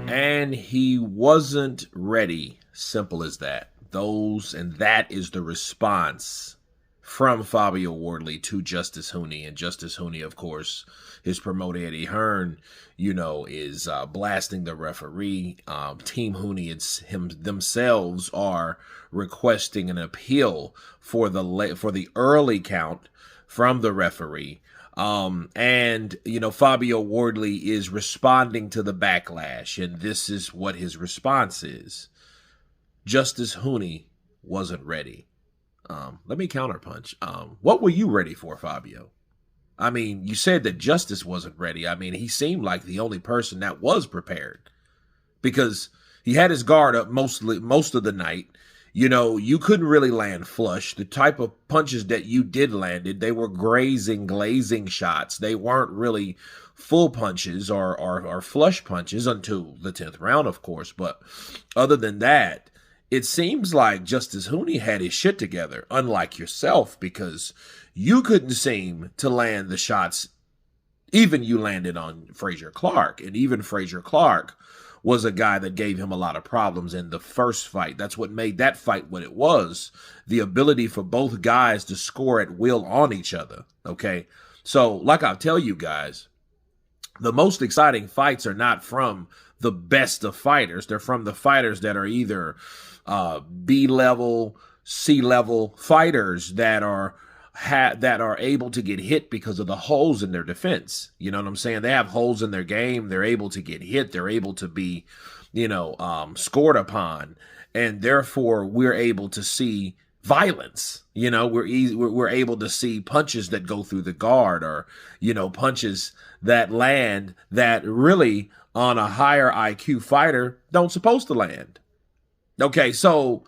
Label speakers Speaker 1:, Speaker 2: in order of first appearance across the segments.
Speaker 1: And he wasn't ready. Simple as that. That is the response from Fabio Wardley to Justis Huni. And Justis Huni, of course, his promoter Eddie Hearn, is blasting the referee. Team Huni, themselves are requesting an appeal for the early count from the referee. Fabio Wardley is responding to the backlash, and this is what his response is. Justis Huni wasn't ready. Let me counterpunch. What were you ready for, Fabio? I mean, you said that Justis wasn't ready. I mean, he seemed like the only person that was prepared because he had his guard up most of the night. You couldn't really land flush. The type of punches that you did landed, they were glazing shots. They weren't really full punches or flush punches until the 10th round, of course. But other than that, it seems like Justis Huni had his shit together, unlike yourself, because you couldn't seem to land the shots. Even you landed on Frazier Clark, and even Frazier Clark was a guy that gave him a lot of problems in the first fight. That's what made that fight what it was. The ability for both guys to score at will on each other. Okay. So like I'll tell you guys, the most exciting fights are not from the best of fighters. They're from the fighters that are either B-level, C-level fighters that are able to get hit because of the holes in their defense. You know what I'm saying? They have holes in their game. They're able to get hit. They're able to be, scored upon. And therefore, we're able to see violence. We're able to see punches that go through the guard or, punches that land that really on a higher IQ fighter don't supposed to land. Okay, so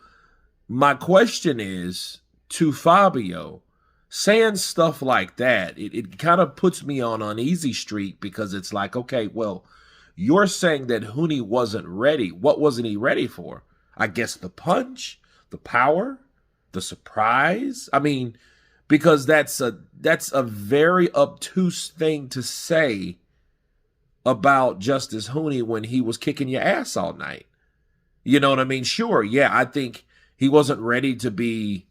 Speaker 1: my question is to Fabio, saying stuff like that, it kind of puts me on uneasy street because it's like, okay, well, you're saying that Huni wasn't ready. What wasn't he ready for? I guess the punch, the power, the surprise. I mean, because that's a very obtuse thing to say about Justis Huni when he was kicking your ass all night. You know what I mean? Sure, yeah, I think he wasn't ready to be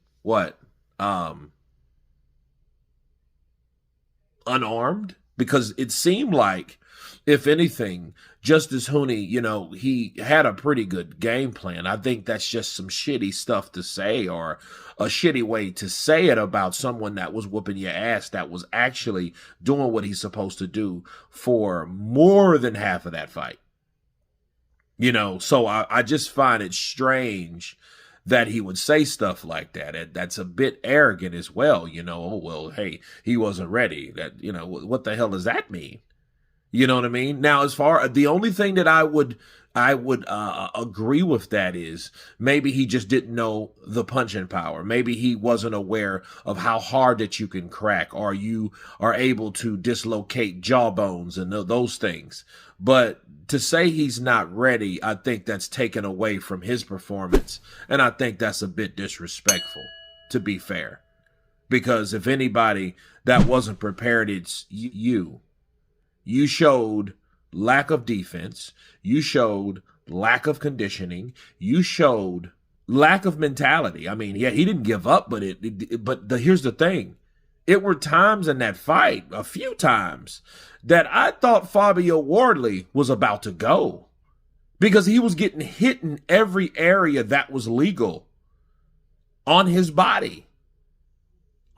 Speaker 1: unarmed, because it seemed like, if anything, Justis Huni, he had a pretty good game plan. I think that's just some shitty stuff to say, or a shitty way to say it about someone that was whooping your ass, that was actually doing what he's supposed to do for more than half of that fight. So I just find it strange that he would say stuff like that. That's a bit arrogant as well. Oh, well, hey, he wasn't ready. What the hell does that mean? You know what I mean? Now, as far the only thing that I would agree with that is maybe he just didn't know the punching power. Maybe he wasn't aware of how hard that you can crack, or you are able to dislocate jawbones and those things. But to say he's not ready, I think that's taken away from his performance. And I think that's a bit disrespectful, to be fair. Because if anybody that wasn't prepared, it's you. You showed lack of defense. You showed lack of conditioning. You showed lack of mentality. I mean, yeah, he didn't give up, but here's the thing. It were times in that fight, a few times, that I thought Fabio Wardley was about to go, because he was getting hit in every area that was legal on his body.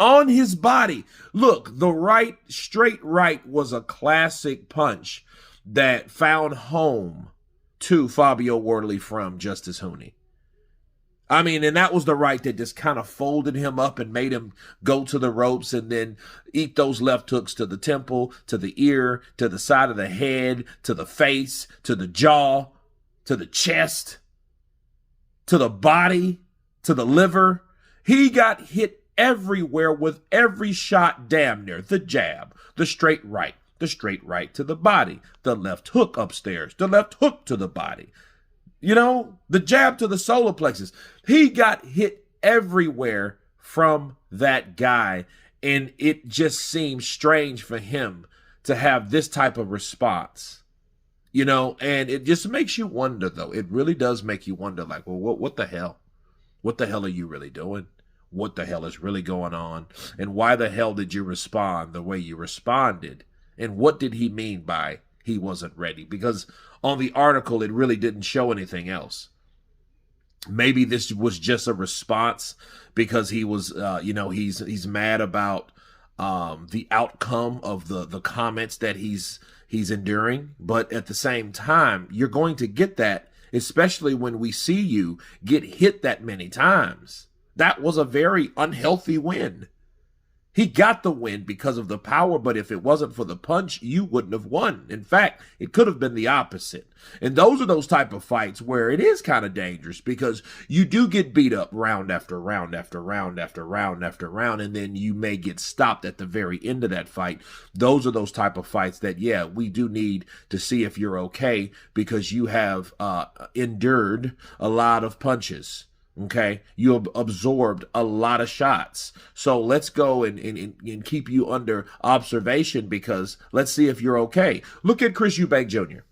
Speaker 1: On his body. Look, the straight right was a classic punch that found home to Fabio Wardley from Justis Huni. I mean, and that was the right that just kind of folded him up and made him go to the ropes and then eat those left hooks to the temple, to the ear, to the side of the head, to the face, to the jaw, to the chest, to the body, to the liver. He got hit everywhere with every shot, damn near. The jab, the straight right to the body, the left hook upstairs, the left hook to the body. The jab to the solar plexus. He got hit everywhere from that guy, and it just seems strange for him to have this type of response. You know, and it just makes you wonder, though. It really does make you wonder, like, well, what the hell? What the hell are you really doing? What the hell is really going on? And why the hell did you respond the way you responded? And what did he mean by he wasn't ready? Because on the article, it really didn't show anything else. Maybe this was just a response because he was, he's mad about the outcome of the comments that he's enduring. But at the same time, you're going to get that, especially when we see you get hit that many times. That was a very unhealthy win. He got the win because of the power, but if it wasn't for the punch, you wouldn't have won. In fact, it could have been the opposite. And those are those type of fights where it is kind of dangerous because you do get beat up round after round after round after round after round, and then you may get stopped at the very end of that fight. Those are those type of fights that, yeah, we do need to see if you're okay because you have endured a lot of punches. Okay, you absorbed a lot of shots. So let's go and keep you under observation because let's see if you're okay. Look at Chris Eubank Jr.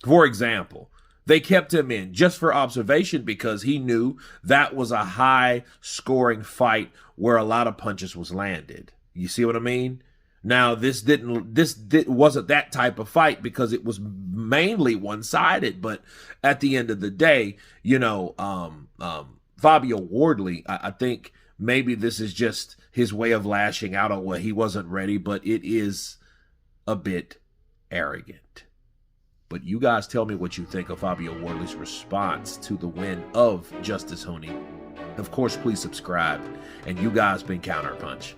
Speaker 1: For example, they kept him in just for observation because he knew that was a high scoring fight where a lot of punches was landed. You see what I mean? Now, this wasn't that type of fight because it was mainly one-sided. But at the end of the day, Fabio Wardley, I think maybe this is just his way of lashing out on what he wasn't ready, but it is a bit arrogant. But you guys tell me what you think of Fabio Wardley's response to the win of Justis Huni. Of course, please subscribe. And you guys been Counterpunch.